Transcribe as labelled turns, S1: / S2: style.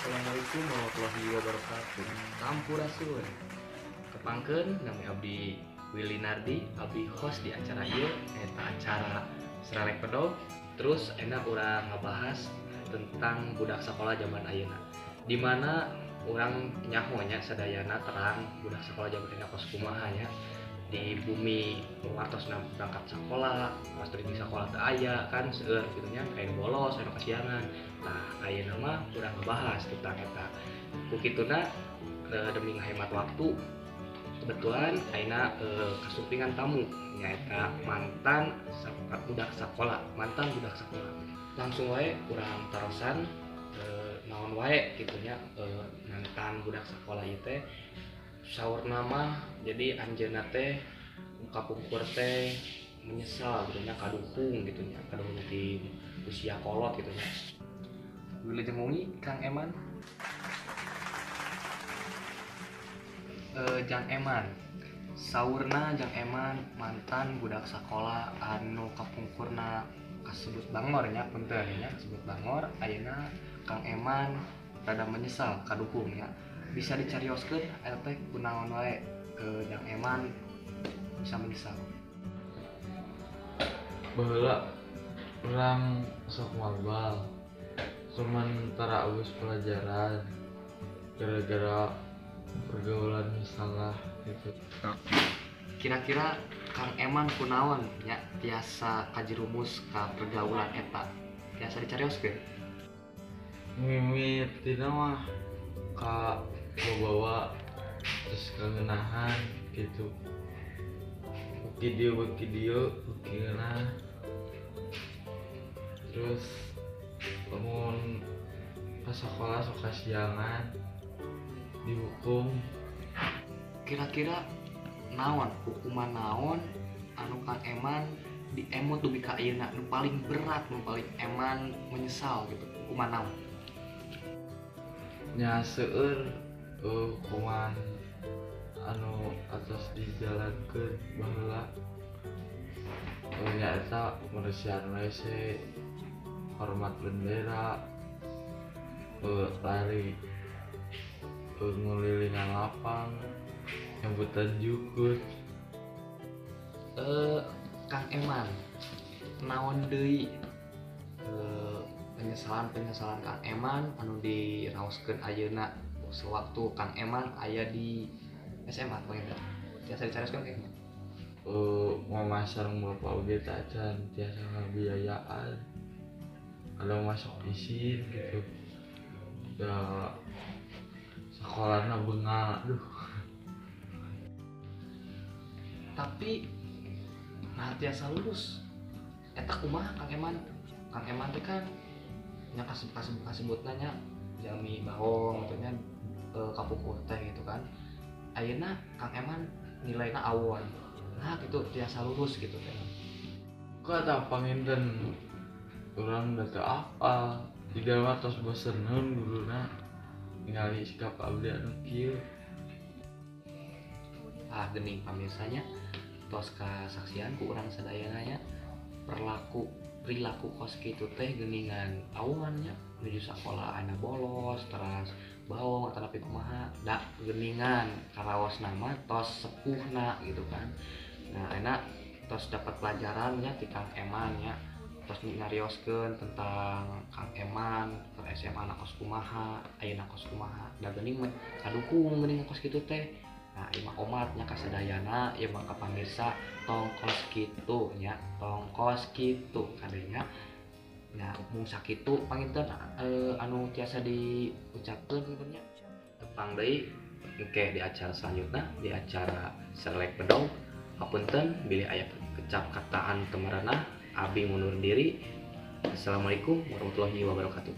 S1: Assalamualaikum warahmatullahi wabarakatuh. Sampurasun. Kepangkeun nami abdi Willy Nardi, abdi host di acara ieu eta acara Serelek Pedog. Terus enak urang ngabahas tentang budak sekolah zaman ayeuna. Di mana urang nyahonya sadayana terang budak sekolah zaman ayeuna kos kumaha nya di bumi wartos berangkat sekolah pas teu di sekolah teu aya kan seueur kitu nya kain bolos anu kasiangan. Nah ayeuna mah urang ngebahas tentang eta ku kituna demi menghemat waktu kebetulan ayeuna kasupingan tamu nyaeta mantan budak sekolah langsung wae urang tarosan naon wae kitu nya mantan budak sekolah ieu teh saurna mah jadi anjeunna teh kapungkur teh menyesal gitu nya kadukung gitu nya kadukung di usia kolot gitu nya. Wilujeng Mungi Kang Eman. Jang Eman saurna Jang Eman mantan budak sekolah anu kapungkurna kasebut bangor nya punten nya kasebut bangor ayeuna Kang Eman rada menyesal kadukung nya. Bisa dicarioskeun eta teh kunaon wae Jang Eman bisa menyesal.
S2: Baheula urang sok mabal cuman taraus pelajaran gara-gara pergaulan salah gitu.
S1: Kira-kira Kang Eman kunaon nya tiasa kajerumus ka pergaulan eta tiasa dicarioskeun.
S2: Mimit tina mah ka bawa terus kangenahan gitu beki dia terus lamun pas sekolah sok kasiangan dihukum.
S1: Kira-kira naon hukuman naon anu Kang Eman diemot dugi ka ayeuna nu paling berat nu paling Eman menyesal gitu hukuman naon?
S2: Nya seueur hukuman anu atas dijalankeun baheula nyaeta meresihan WC, hormat bendera, lari ngelilingan lapang, nyambutan jukut.
S1: Kang Eman naon deui penyesalan Kang Eman anu diraoskeun ayeuna sewaktu Kang Eman aya di SMA poinnya tiasa dicarioskeun kayaknya.
S2: Mama sareng bapak oge tacan tiasa ngabiayaan ada masuk isin gitu ya sekolahna beungal aduh.
S1: Tapi nah tiasa lulus eta kumaha Kang Eman teh kan nya kasebutna nya jami baong gitu nya kapungkur teh gitu kan ayeuna Kang Eman nilaina awon nah gitu tiasa lulus gitu teh.
S2: Kata panginten urang da teu apal tidak mah tos boseneun guruna ningali sikap abdi anu kieu.
S1: Geuning pamirsanya tos kasaksian ku urang sadayana nya perilaku kos kitu teh geuningan awannya menuju sekolah anak bolos teras baong atau tapi kumaha da geuningan karaos nama tos sepuhna gitu kan. Nah enak tos dapat pelajarannya di Kang Eman nya tos ngarioskeun tentang Kang Eman ke SMA anak kos kumaha ayeuna kos kumaha da geuning kadukung geuning kos kitu teh. Nah ieu mah omatnya kasadayana ieu mah ka pamirsa tong kos kitu nya tong kos kitu kadenya. Nah mung sakitu panginten anu tiasa diucapkeun kitu nya. Tepang deui engke di acara selanjutnya di acara Serelek Pedog. Hapunten bilih aya kecap kataan teu merenah abdi mundur diri. Assalamualaikum warahmatullahi wabarakatuh.